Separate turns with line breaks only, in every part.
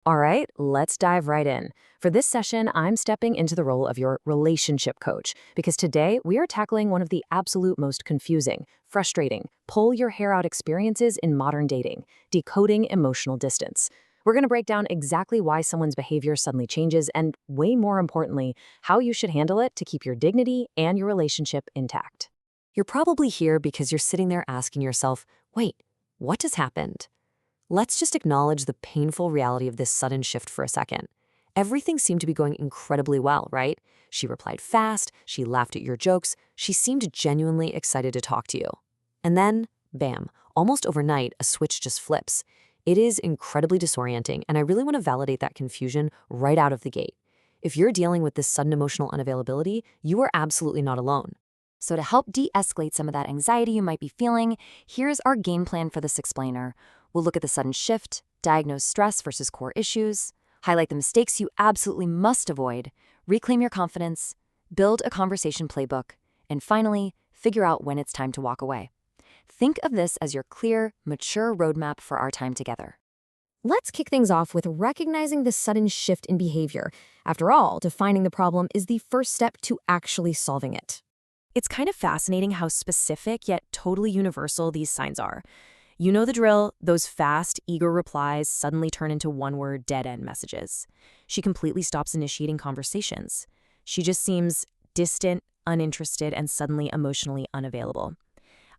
All right, let's dive right in. For this session, I'm stepping into the role of your relationship coach because today we are tackling one of the absolute most confusing, frustrating, pull your hair out experiences in modern dating, decoding emotional distance. We're going to break down exactly why someone's behavior suddenly changes and, way more importantly, how you should handle it to keep your dignity and your relationship intact. You're probably here because you're sitting there asking yourself, wait, what just happened? Let's just acknowledge the painful reality of this sudden shift for a second. Everything seemed to be going incredibly well, right? She replied fast, she laughed at your jokes, she seemed genuinely excited to talk to you. And then, bam, almost overnight, a switch just flips. It is incredibly disorienting, and I really want to validate that confusion right out of the gate. If you're dealing with this sudden emotional unavailability, you are absolutely not alone. So to help de-escalate some of that anxiety you might be feeling, here's our game plan for this explainer. We'll look at the sudden shift, diagnose stress versus core issues, highlight the mistakes you absolutely must avoid, reclaim your confidence, build a conversation playbook, and finally, figure out when it's time to walk away. Think of this as your clear, mature roadmap for our time together. Let's kick things off with recognizing the sudden shift in behavior. After all, defining the problem is the first step to actually solving it. It's kind of fascinating how specific yet totally universal these signs are. You know the drill, those fast, eager replies suddenly turn into one-word dead-end messages. She completely stops initiating conversations. She just seems distant, uninterested, and suddenly emotionally unavailable.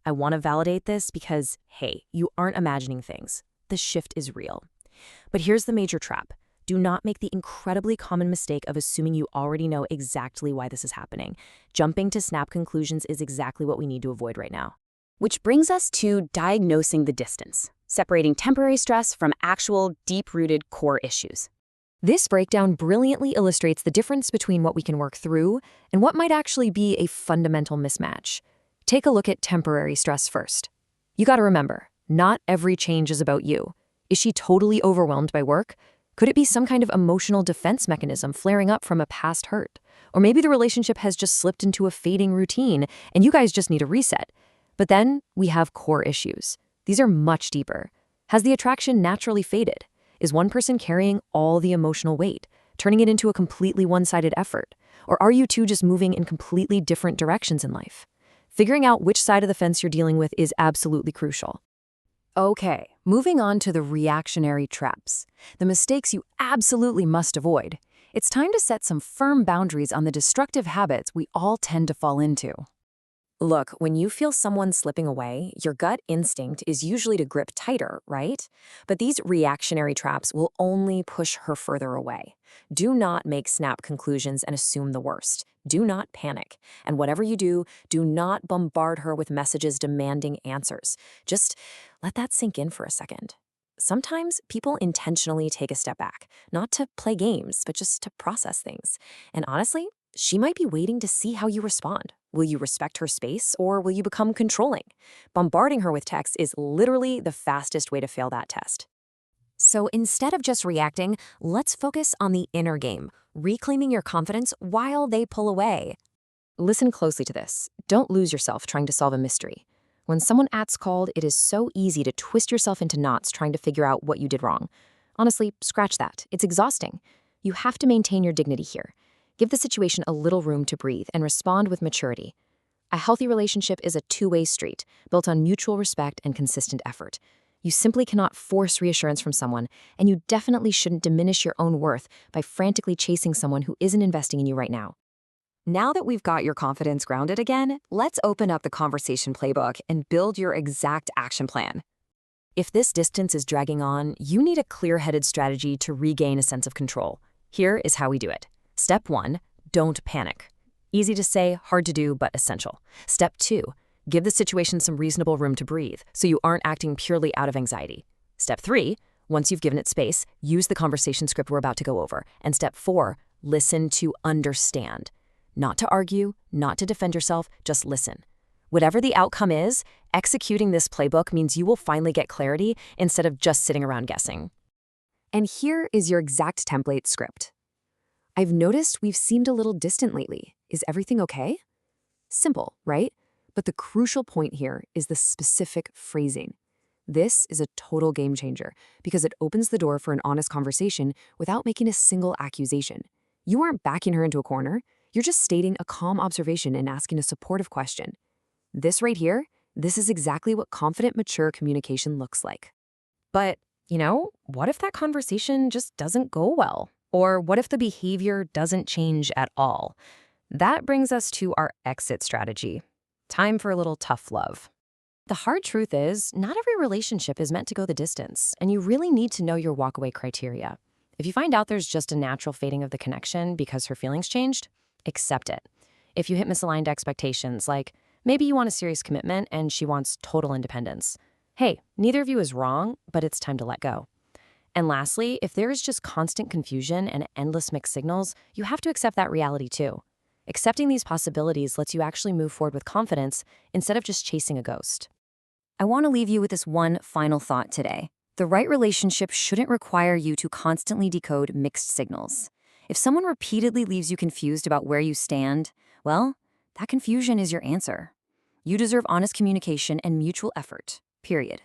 I want to validate this because, hey, you aren't imagining things. The shift is real. But here's the major trap. Do not make the incredibly common mistake of assuming you already know exactly why this is happening. Jumping to snap conclusions is exactly what we need to avoid right now. Which brings us to diagnosing the distance, separating temporary stress from actual deep-rooted core issues. This breakdown brilliantly illustrates the difference between what we can work through and what might actually be a fundamental mismatch. Take a look at temporary stress first. You gotta remember, not every change is about you. Is she totally overwhelmed by work? Could it be some kind of emotional defense mechanism flaring up from a past hurt? Or maybe the relationship has just slipped into a fading routine and you guys just need a reset. But then we have core issues. These are much deeper. Has the attraction naturally faded? Is one person carrying all the emotional weight, turning it into a completely one-sided effort? Or are you two just moving in completely different directions in life? Figuring out which side of the fence you're dealing with is absolutely crucial. Okay, moving on to the reactionary traps, the mistakes you absolutely must avoid. It's time to set some firm boundaries on the destructive habits we all tend to fall into. Look, when you feel someone slipping away, your gut instinct is usually to grip tighter, right? But these reactionary traps will only push her further away. Do not make snap conclusions and assume the worst. Do not panic. And whatever you do, do not bombard her with messages demanding answers. Just let that sink in for a second. Sometimes people intentionally take a step back, not to play games, but just to process things. And honestly, she might be waiting to see how you respond. Will you respect her space or will you become controlling? Bombarding her with texts is literally the fastest way to fail that test. So instead of just reacting, let's focus on the inner game, reclaiming your confidence while they pull away. Listen closely to this. Don't lose yourself trying to solve a mystery. When someone acts cold, it is so easy to twist yourself into knots trying to figure out what you did wrong. Honestly, scratch that. It's exhausting. You have to maintain your dignity here. Give the situation a little room to breathe and respond with maturity. A healthy relationship is a two-way street, built on mutual respect and consistent effort. You simply cannot force reassurance from someone, and you definitely shouldn't diminish your own worth by frantically chasing someone who isn't investing in you right now. Now that we've got your confidence grounded again, let's open up the conversation playbook and build your exact action plan. If this distance is dragging on, you need a clear-headed strategy to regain a sense of control. Here is how we do it. Step 1, don't panic. Easy to say, hard to do, but essential. Step 2, give the situation some reasonable room to breathe so you aren't acting purely out of anxiety. Step 3, once you've given it space, use the conversation script we're about to go over. And step 4, listen to understand. Not to argue, not to defend yourself, just listen. Whatever the outcome is, executing this playbook means you will finally get clarity instead of just sitting around guessing. And here is your exact template script. I've noticed we've seemed a little distant lately. Is everything okay? Simple, right? But the crucial point here is the specific phrasing. This is a total game changer because it opens the door for an honest conversation without making a single accusation. You aren't backing her into a corner, you're just stating a calm observation and asking a supportive question. This right here, this is exactly what confident, mature communication looks like. But, what if that conversation just doesn't go well? Or what if the behavior doesn't change at all? That brings us to our exit strategy. Time for a little tough love. The hard truth is, not every relationship is meant to go the distance, and you really need to know your walkaway criteria. If you find out there's just a natural fading of the connection because her feelings changed, accept it. If you hit misaligned expectations, like maybe you want a serious commitment and she wants total independence, hey, neither of you is wrong, but it's time to let go. And lastly, if there is just constant confusion and endless mixed signals, you have to accept that reality too. Accepting these possibilities lets you actually move forward with confidence instead of just chasing a ghost. I want to leave you with this one final thought today. The right relationship shouldn't require you to constantly decode mixed signals. If someone repeatedly leaves you confused about where you stand, well, that confusion is your answer. You deserve honest communication and mutual effort, period.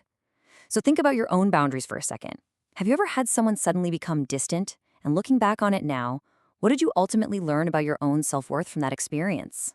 So think about your own boundaries for a second. Have you ever had someone suddenly become distant? And looking back on it now, what did you ultimately learn about your own self-worth from that experience?